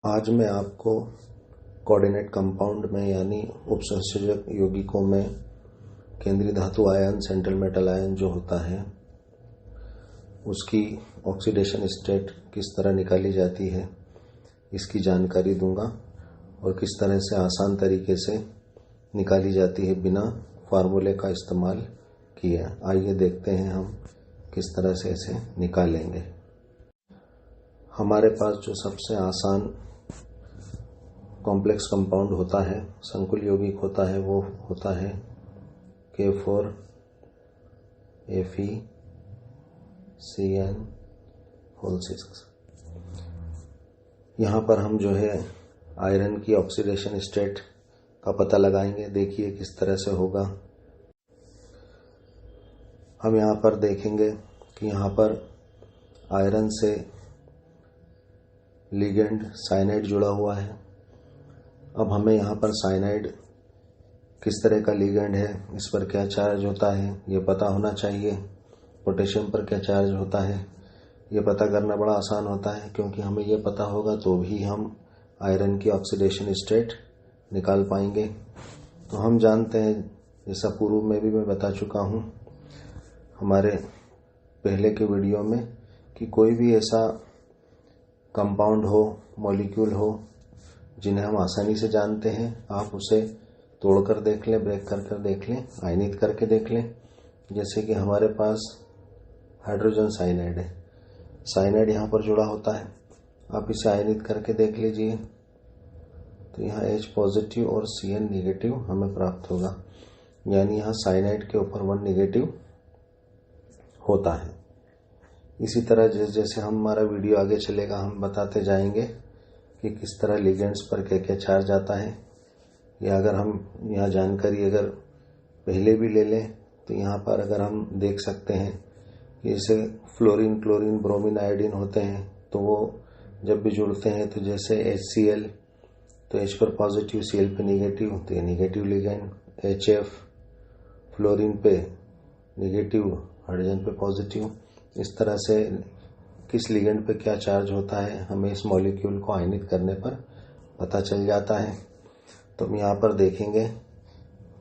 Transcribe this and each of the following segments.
आज मैं आपको कोऑर्डिनेट कंपाउंड में यानी उपसंयोजक यौगिकों में केंद्रीय धातु आयन सेंट्रल मेटल आयन जो होता है उसकी ऑक्सीडेशन स्टेट किस तरह निकाली जाती है इसकी जानकारी दूंगा और किस तरह से आसान तरीके से निकाली जाती है बिना फार्मूले का इस्तेमाल किए। आइए देखते हैं हम किस तरह से इसे निकालेंगे। हमारे पास जो सबसे आसान कॉम्प्लेक्स कंपाउंड होता है, संकुल यौगिक होता है, वो होता है K4 FeCN6। यहाँ पर हम जो है आयरन की ऑक्सीडेशन स्टेट का पता लगाएंगे। देखिए किस तरह से होगा। हम यहाँ पर देखेंगे कि यहाँ पर आयरन से लिगेंड साइनाइड जुड़ा हुआ है। अब हमें यहाँ पर साइनाइड किस तरह का लिगेंड है, इस पर क्या चार्ज होता है, ये पता होना चाहिए। पोटेशियम पर क्या चार्ज होता है ये पता करना बड़ा आसान होता है, क्योंकि हमें ये पता होगा तो भी हम आयरन की ऑक्सीडेशन स्टेट निकाल पाएंगे। तो हम जानते हैं, जैसा पूर्व में भी मैं बता चुका हूँ हमारे पहले के वीडियो में, कि कोई भी ऐसा कंपाउंड हो, मॉलिक्यूल हो जिन्हें हम आसानी से जानते हैं, आप उसे तोड़कर देख लें, ब्रेक कर देख लें, आयनित करके देख लें। जैसे कि हमारे पास हाइड्रोजन साइनाइड है, साइनाइड यहाँ पर जुड़ा होता है। आप इसे आयनित करके देख लीजिए तो यहाँ H पॉजिटिव और Cn नेगेटिव हमें प्राप्त होगा, यानी यहाँ साइनाइड के ऊपर 1 नेगेटिव होता है। इसी तरह जैसे जैसे हमारा वीडियो आगे चलेगा हम बताते जाएंगे कि किस तरह लिगेंड्स पर क्या क्या चार्ज आता है। या अगर हम यहाँ जानकारी अगर पहले भी ले लें तो यहाँ पर अगर हम देख सकते हैं कि जैसे फ्लोरीन, क्लोरीन, ब्रोमीन, आयोडीन होते हैं, तो वो जब भी जुड़ते हैं तो जैसे HCl तो H पर पॉजिटिव, Cl पे निगेटिव, तो ये निगेटिव लिगेंड। HF फ्लोरीन पे निगेटिव, हाइड्रोजन पे पॉजिटिव। इस तरह से किस लिगेंड पे क्या चार्ज होता है हमें इस मॉलिक्यूल को आयनित करने पर पता चल जाता है। तो हम यहाँ पर देखेंगे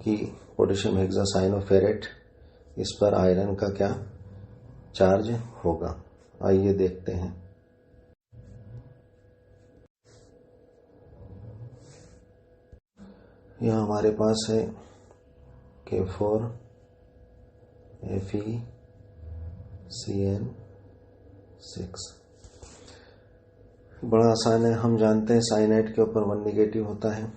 कि पोटेशियम हेक्सासाइनोफेरेट, इस पर आयरन का क्या चार्ज होगा। आइए देखते हैं। यहाँ हमारे पास है K4 FeCN6। बड़ा आसान है। हम जानते हैं साइनाइड के ऊपर 1 नेगेटिव होता है।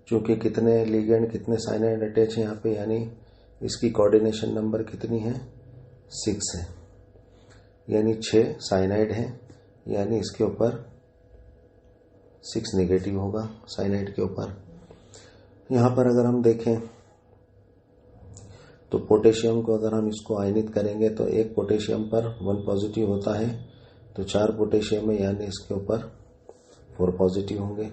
चूंकि कितने लिगेंड कितने साइनाइड अटैच है यहाँ पे, यानी इसकी कोऑर्डिनेशन नंबर कितनी है, 6 है, यानी 6 साइनाइड है, यानी इसके ऊपर 6 नेगेटिव होगा साइनाइड के ऊपर। यहाँ पर अगर हम देखें तो पोटेशियम को अगर हम इसको आयनित करेंगे तो एक पोटेशियम पर 1 पॉजिटिव होता है, तो 4 पोटेशियम है, यानी इसके ऊपर 4 पॉजिटिव होंगे।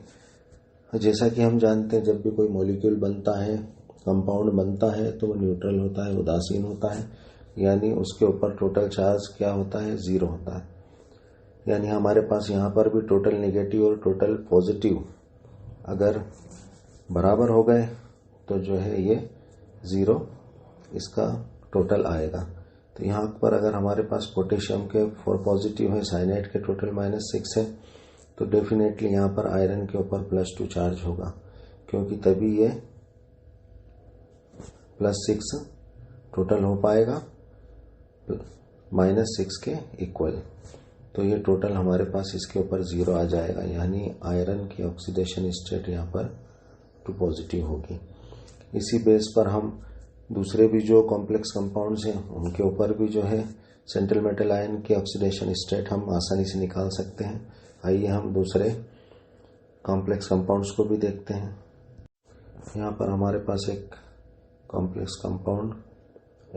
जैसा कि हम जानते हैं जब भी कोई मॉलिक्यूल बनता है, कंपाउंड बनता है, तो वो न्यूट्रल होता है, उदासीन होता है, यानी उसके ऊपर टोटल चार्ज क्या होता है, 0 होता है। यानी हमारे पास यहाँ पर भी टोटल नेगेटिव और टोटल पॉजिटिव अगर बराबर हो गए तो जो है ये 0 इसका टोटल आएगा। तो यहाँ पर अगर हमारे पास पोटेशियम के 4 पॉजिटिव है, साइनाइड के टोटल -6 है, तो डेफिनेटली यहाँ पर आयरन के ऊपर +2 चार्ज होगा, क्योंकि तभी ये +6 टोटल हो पाएगा -6 के इक्वल। तो ये टोटल हमारे पास इसके ऊपर 0 आ जाएगा, यानी आयरन की ऑक्सीडेशन स्टेट यहाँ पर 2 पॉजिटिव होगी। इसी बेस पर हम दूसरे भी जो कॉम्प्लेक्स कंपाउंड्स हैं उनके ऊपर भी जो है सेंट्रल मेटल आयन की ऑक्सीडेशन स्टेट हम आसानी से निकाल सकते हैं। आइए हम दूसरे कॉम्प्लेक्स कंपाउंड्स को भी देखते हैं। यहाँ पर हमारे पास एक कॉम्प्लेक्स कंपाउंड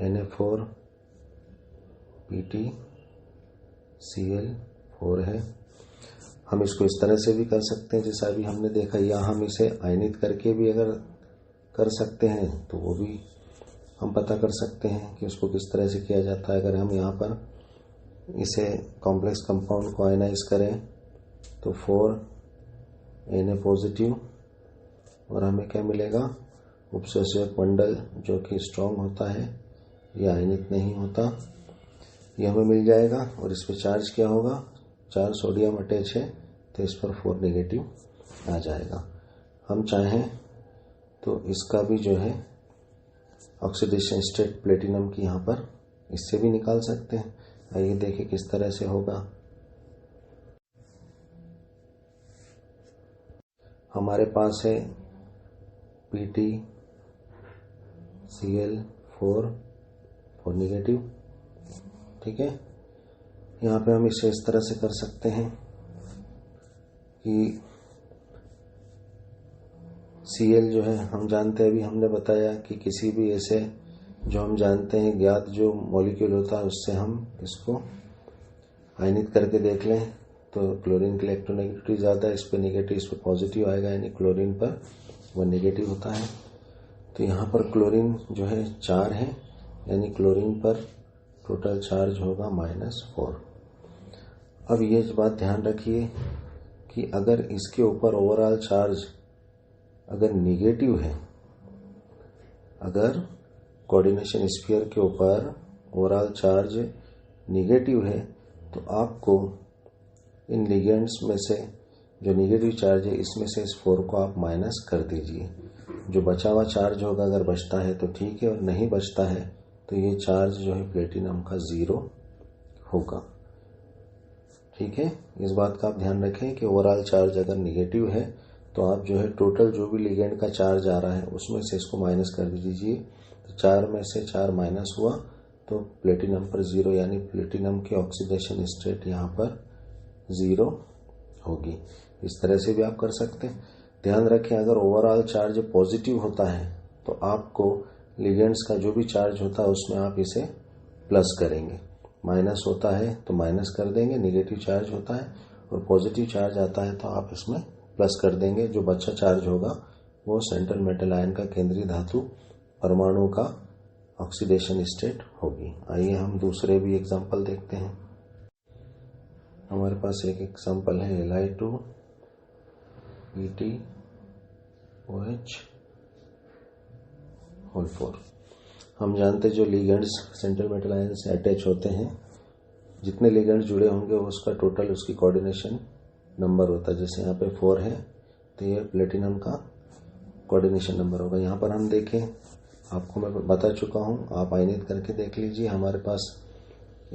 Na4PtCl4 है। हम इसको इस तरह से भी कर सकते हैं जैसा अभी हमने देखा, या हम इसे आयनित करके भी अगर कर सकते हैं तो वो भी हम पता कर सकते हैं कि उसको किस तरह से किया जाता है। अगर हम यहाँ पर इसे कॉम्प्लेक्स कंपाउंड को आयनाइज करें तो 4 Na पॉजिटिव, और हमें क्या मिलेगा, उपसर्जक मंडल जो कि स्ट्रॉन्ग होता है, ये आयनित नहीं होता, ये हमें मिल जाएगा। और इस पर चार्ज क्या होगा, 4 सोडियम अटैच है तो इस पर 4 नेगेटिव आ जाएगा। हम चाहें तो इसका भी जो है ऑक्सीडेशन स्टेट प्लेटिनम की यहाँ पर इससे भी निकाल सकते हैं। आइए देखें किस तरह से होगा। हमारे पास है PtCl4 नेगेटिव, ठीक है। यहाँ पे हम इसे इस तरह से कर सकते हैं कि Cl जो है हम जानते हैं, अभी हमने बताया कि किसी भी ऐसे जो हम जानते हैं ज्ञात जो मॉलिक्यूल होता है उससे हम इसको आयनित करके देख लें तो क्लोरीन की इलेक्ट्रोनेगेटिविटी ज़्यादा है, इस पर नेगेटिव इस पर पॉजिटिव आएगा, यानी क्लोरीन पर वह नेगेटिव होता है। तो यहाँ पर क्लोरीन जो है 4 है, यानी क्लोरीन पर टोटल चार्ज होगा -4। अब ये बात ध्यान रखिए कि अगर इसके ऊपर ओवरऑल चार्ज अगर निगेटिव है, अगर कोऑर्डिनेशन स्फीयर के ऊपर ओवरऑल चार्ज निगेटिव है, तो आपको इन लिगेंड्स में से जो निगेटिव चार्ज है इसमें से इस 4 को आप माइनस कर दीजिए। जो बचा हुआ चार्ज होगा, अगर बचता है तो ठीक है, और नहीं बचता है तो ये चार्ज जो है प्लेटिनम का 0 होगा, ठीक है। इस बात का आप ध्यान रखें कि ओवरऑल चार्ज अगर निगेटिव है तो आप जो है टोटल जो भी लिगेंड का चार्ज आ रहा है उसमें से इसको माइनस कर दीजिए। तो 4 में से 4 माइनस हुआ तो प्लेटिनम पर 0, यानी प्लेटिनम की ऑक्सीडेशन स्टेट यहाँ पर 0 होगी। इस तरह से भी आप कर सकते हैं। ध्यान रखें अगर ओवरऑल चार्ज पॉजिटिव होता है तो आपको लिगेंड्स का जो भी चार्ज होता है उसमें आप इसे प्लस करेंगे, माइनस होता है तो माइनस कर देंगे, नेगेटिव चार्ज होता है और पॉजिटिव चार्ज आता है तो आप इसमें प्लस कर देंगे। जो बच्चा चार्ज होगा वो सेंट्रल मेटल आयन का केंद्रीय धातु परमाणु का ऑक्सीडेशन स्टेट होगी। आइए हम दूसरे भी एग्जांपल देखते हैं। हमारे पास एक एग्जांपल है Li2 PtOH4। हम जानते जो लिगेंड्स सेंट्रल मेटल आयन से अटैच होते हैं, जितने लिगेंड्स जुड़े होंगे उसका टोटल उसकी कोऑर्डिनेशन नंबर होता है। जैसे यहाँ पे 4 है तो ये प्लेटिनम का कोऑर्डिनेशन नंबर होगा। यहाँ पर हम देखें, आपको मैं बता चुका हूँ, आप आयनित करके देख लीजिए। हमारे पास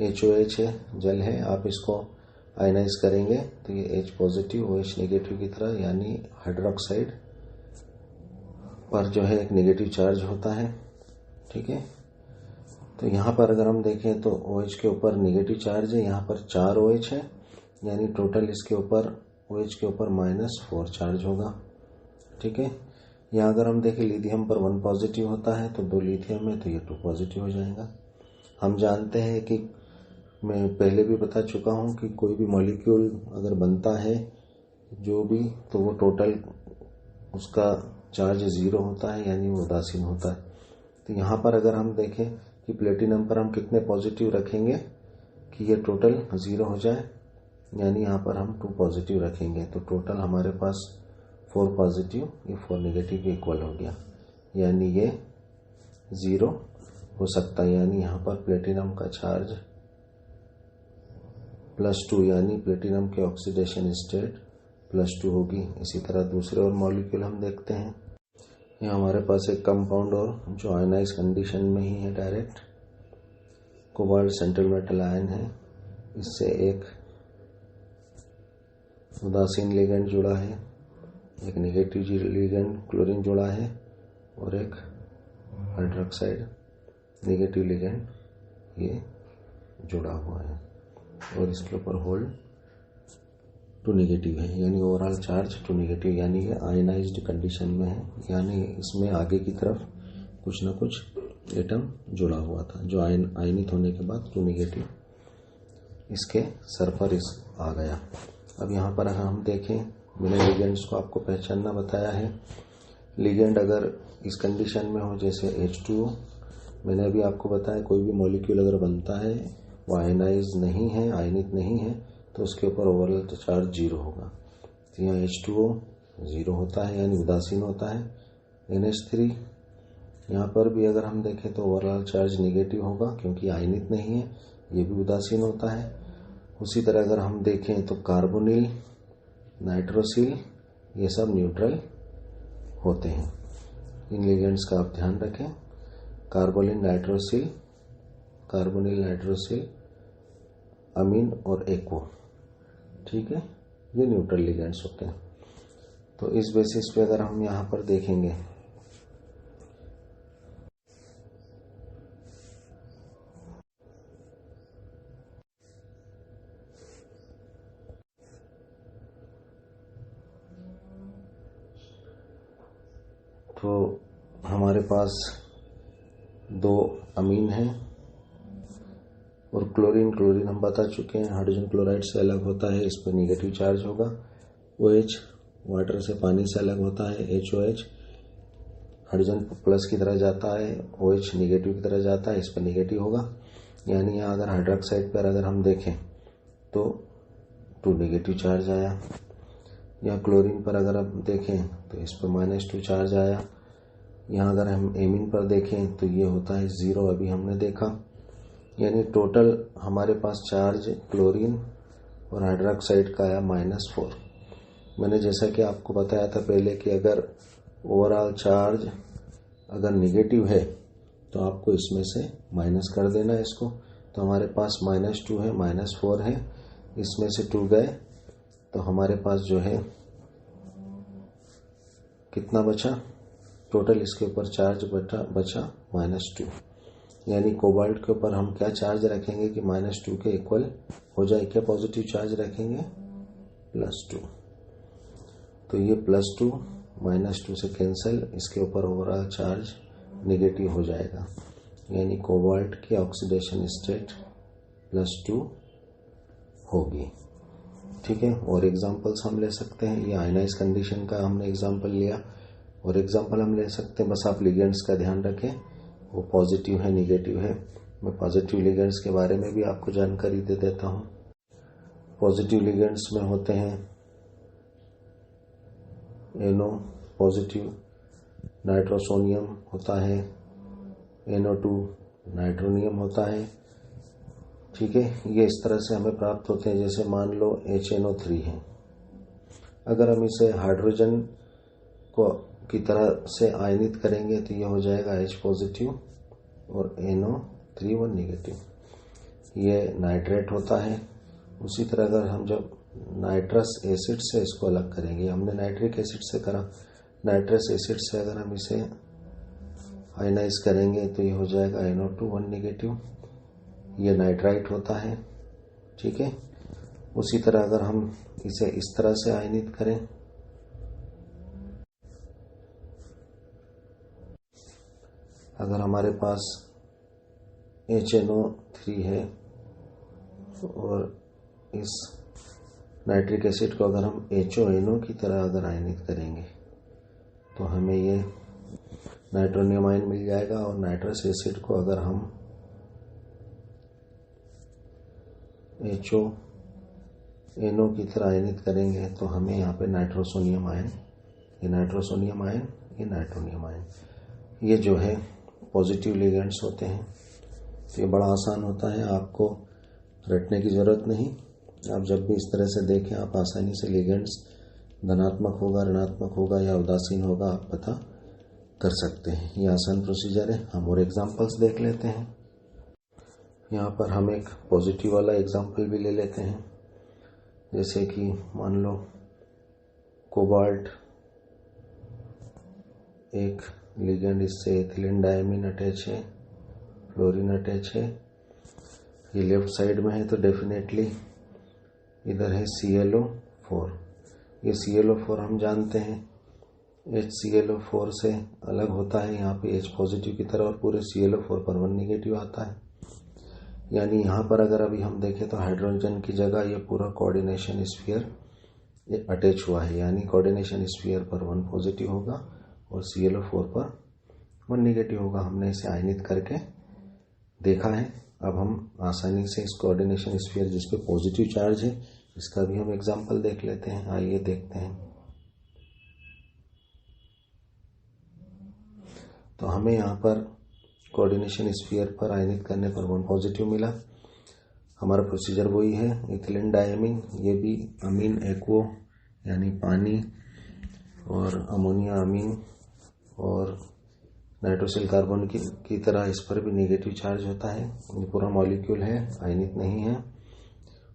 HOH है, जल है, आप इसको आयनाइज करेंगे तो ये H पॉजिटिव OH नेगेटिव की तरह, यानी हाइड्रोक्साइड पर जो है एक नेगेटिव चार्ज होता है, ठीक है। तो यहाँ पर अगर हम देखें तो OH के ऊपर नेगेटिव चार्ज है, यहाँ पर 4 OH है, यानी टोटल इसके ऊपर OH के ऊपर -4 चार्ज होगा, ठीक है। यहाँ अगर हम देखें लिथियम पर 1 पॉजिटिव होता है तो 2 लिथियम है तो ये 2 पॉजिटिव हो जाएगा। हम जानते हैं कि मैं पहले भी बता चुका हूँ कि कोई भी मॉलिक्यूल अगर बनता है जो भी, तो वो टोटल उसका चार्ज 0 होता है, यानी वो उदासीन होता है। तो यहाँ पर अगर हम देखें कि प्लेटिनम पर हम कितने पॉजिटिव रखेंगे कि ये टोटल 0 हो जाए, यानी यहाँ पर हम 2 पॉजिटिव रखेंगे तो टोटल हमारे पास 4 पॉजिटिव ये 4 नेगेटिव के इक्वल हो गया, यानी ये 0 हो सकता है। यानी यहाँ पर प्लेटिनम का चार्ज +2, यानी प्लेटिनम के ऑक्सीडेशन स्टेट +2 होगी। इसी तरह दूसरे और मॉलिक्यूल हम देखते हैं। यहाँ हमारे पास एक कंपाउंड और जो आयनाइज कंडीशन में ही है, direct cobalt central metal ion है, इससे एक उदासीन लिगेंड जुड़ा है, एक नेगेटिव लिगेंड क्लोरीन जुड़ा है और एक हाइड्रोक्साइड नेगेटिव लिगेंड ये जुड़ा हुआ है और इसके ऊपर होल्ड 2 नेगेटिव है, यानी ओवरऑल चार्ज 2 नेगेटिव, यानी ये आयनाइज्ड कंडीशन में है, यानी इसमें आगे की तरफ कुछ ना कुछ एटम जुड़ा हुआ था जो आयनित होने के बाद 2 नेगेटिव इसके सर पर इस आ गया। अब यहाँ पर अगर हम देखें, मैंने लिगेंड्स को आपको पहचानना बताया है। लिगेंड अगर इस कंडीशन में हो जैसे H2O, मैंने अभी आपको बताया कोई भी मॉलिक्यूल अगर बनता है वो आयनाइज नहीं है, आयनित नहीं है, तो उसके ऊपर ओवरऑल चार्ज 0 होगा। तो यहाँ H2O 0 होता है यानी उदासीन होता है। NH3 यहाँ पर भी अगर हम देखें तो ओवरऑल चार्ज निगेटिव होगा क्योंकि आयनित नहीं है, ये भी उदासीन होता है। उसी तरह अगर हम देखें तो कार्बोनिल, नाइट्रोसिल ये सब न्यूट्रल होते हैं। इन लिगेंड्स का आप ध्यान रखें। कार्बोनिल, नाइट्रोसिल, अमीन और एक्वो, ठीक है, ये न्यूट्रल लिगेंड्स होते हैं। तो इस बेसिस पे अगर हम यहाँ पर देखेंगे तो हमारे पास 2 अमीन हैं और क्लोरीन हम बता चुके हैं हाइड्रोजन क्लोराइड से अलग होता है, इस पर निगेटिव चार्ज होगा। OH वाटर से, पानी से अलग होता है। HOH हाइड्रोजन प्लस की तरह जाता है, OH निगेटिव की तरह जाता है, इस पर निगेटिव होगा। यानी यहाँ अगर हाइड्रोक्साइड पर अगर हम देखें तो 2 नेगेटिव चार्ज आया। यहाँ क्लोरीन पर अगर हम देखें तो इस पर -2 चार्ज आया। यहाँ अगर हम एमीन पर देखें तो ये होता है 0, अभी हमने देखा। यानी टोटल हमारे पास चार्ज क्लोरीन और हाइड्रोक्साइड का आया -4। मैंने जैसा कि आपको बताया था पहले कि अगर ओवरऑल चार्ज अगर निगेटिव है तो आपको इसमें से माइनस कर देना है इसको। तो हमारे पास -2 है, -4 है, इसमें से 2 गए तो हमारे पास जो है कितना बचा, टोटल इसके ऊपर चार्ज बचा -2। यानी कोबाल्ट के ऊपर हम क्या चार्ज रखेंगे कि -2 के इक्वल हो जाए। क्या पॉजिटिव चार्ज रखेंगे, +2। तो ये +2 -2 से कैंसिल, इसके ऊपर ओवरऑल चार्ज नेगेटिव हो जाएगा। यानी कोबाल्ट की ऑक्सीडेशन स्टेट +2 होगी, ठीक है। और एग्जांपल्स हम ले सकते हैं, ये आयनाइज कंडीशन का हमने एग्जांपल लिया और एग्जांपल हम ले सकते हैं। बस आप लिगेंड्स का ध्यान रखें, वो पॉजिटिव है, निगेटिव है। मैं पॉजिटिव लिगेंड्स के बारे में भी आपको जानकारी दे देता हूं। पॉजिटिव लिगेंड्स में होते हैं NO पॉजिटिव, नाइट्रोसोनियम होता है, NO2 नाइट्रोनियम होता है, ठीक है। ये इस तरह से हमें प्राप्त होते हैं। जैसे मान लो HNO3 है, अगर हम इसे हाइड्रोजन को की तरह से आयनित करेंगे तो ये हो जाएगा H पॉजिटिव और NO3 नेगेटिव। ये नाइट्रेट होता है। उसी तरह अगर हम जब नाइट्रस एसिड से इसको अलग करेंगे, हमने नाइट्रिक एसिड से करा, नाइट्रस एसिड से अगर हम इसे आयनाइज करेंगे तो ये हो जाएगा NO2 नेगेटिव। ये नाइट्राइट होता है, ठीक है। उसी तरह अगर हम इसे इस तरह से आयनित करें, अगर हमारे पास HNO3 है और इस नाइट्रिक एसिड को अगर हम HONO की तरह अगर आयनित करेंगे तो हमें ये नाइट्रोनियम आयन मिल जाएगा। और नाइट्रस एसिड को अगर हम HONO की तरह आयनित करेंगे तो हमें यहाँ पे नाइट्रोसोनियम आयन, ये नाइट्रोसोनियम आयन, ये नाइट्रोनियम आयन, ये जो है पॉजिटिव लिगेंड्स होते हैं। तो ये बड़ा आसान होता है, आपको रटने की जरूरत नहीं। आप जब भी इस तरह से देखें आप आसानी से लिगेंड्स धनात्मक होगा, ऋणात्मक होगा या उदासीन होगा आप पता कर सकते हैं। ये आसान प्रोसीजर है। हम और एग्जांपल्स देख लेते हैं। यहाँ पर हम एक पॉजिटिव वाला एग्जांपल भी ले लेते हैं। जैसे कि मान लो कोबाल्ट एक लिगेंड, इससे एथिलीन डायमीन अटैच है, फ्लोरीन अटैच है। ये लेफ्ट साइड में है तो डेफिनेटली इधर है ClO4। ये ClO4 हम जानते हैं HClO4 से अलग होता है, यहाँ पे H पॉजिटिव की तरह और पूरे ClO4 पर 1 नेगेटिव आता है। यानी यहाँ पर अगर अभी हम देखें तो हाइड्रोजन की जगह ये पूरा कोऑर्डिनेशन स्फीयर अटैच हुआ है। यानी कोऑर्डिनेशन स्फीयर पर 1 पॉजिटिव होगा और ClO4 पर 1 नेगेटिव होगा। हमने इसे आयनित करके देखा है। अब हम आसानी से इस कोऑर्डिनेशन स्फीयर जिस पे पॉजिटिव चार्ज है इसका भी हम एग्जांपल देख लेते हैं। आइए देखते हैं। तो हमें यहाँ पर कोऑर्डिनेशन स्फीयर पर आयनित करने पर 1 पॉजिटिव मिला। हमारा प्रोसीजर वही है, इथिलीन डायमीन, ये भी अमीन एक्वो यानी पानी, और अमोनिया अमीन और नाइट्रोसिल कार्बन की तरह इस पर भी नेगेटिव चार्ज होता है। ये पूरा मॉलिक्यूल है, आयनित नहीं है।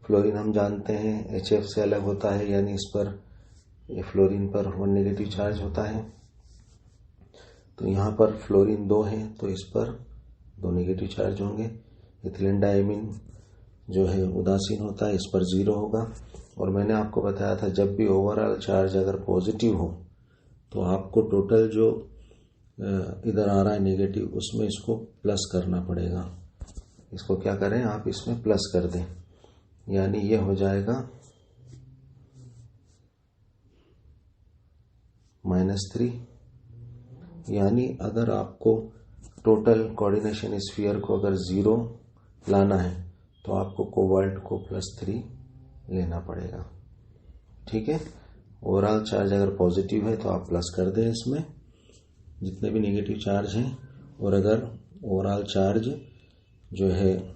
फ्लोरीन हम जानते हैं HF से अलग होता है, यानी इस पर फ्लोरीन पर 1 नेगेटिव चार्ज होता है। तो यहाँ पर फ्लोरीन 2 है तो इस पर 2 नेगेटिव चार्ज होंगे। इथिलीन डायमीन जो है उदासीन होता है, इस पर 0 होगा। और मैंने आपको बताया था जब भी ओवरऑल चार्ज अगर पॉजिटिव हो तो आपको टोटल जो इधर आ रहा है नेगेटिव, उसमें इसको प्लस करना पड़ेगा। इसको क्या करें, आप इसमें प्लस कर दें, यानी ये हो जाएगा -3। यानी अगर आपको टोटल कोऑर्डिनेशन स्फीयर को अगर 0 लाना है तो आपको कोबाल्ट को +3 लेना पड़ेगा। ठीक है, ओवरऑल चार्ज अगर पॉजिटिव है तो आप प्लस कर दें इसमें जितने भी नेगेटिव चार्ज हैं, और अगर ओवरऑल चार्ज जो है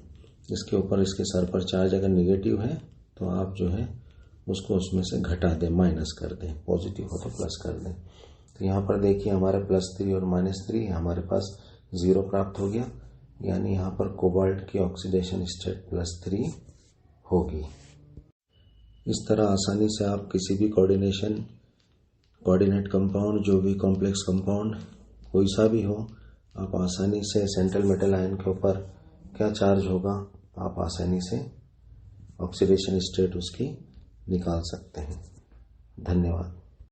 इसके ऊपर, इसके सर पर चार्ज अगर नेगेटिव है तो आप जो है उसको उसमें से घटा दें, माइनस कर दें। पॉजिटिव हो तो प्लस कर दें। तो यहाँ पर देखिए हमारे +3 और -3 हमारे पास 0 प्राप्त हो गया, यानी यहाँ पर कोबाल्ट की ऑक्सीडेशन स्टेट +3 होगी। इस तरह आसानी से आप किसी भी कोऑर्डिनेट कंपाउंड, जो भी कॉम्प्लेक्स कंपाउंड कोई सा भी हो, आप आसानी से सेंट्रल मेटल आयन के ऊपर क्या चार्ज होगा, आप आसानी से ऑक्सीडेशन स्टेट उसकी निकाल सकते हैं। धन्यवाद।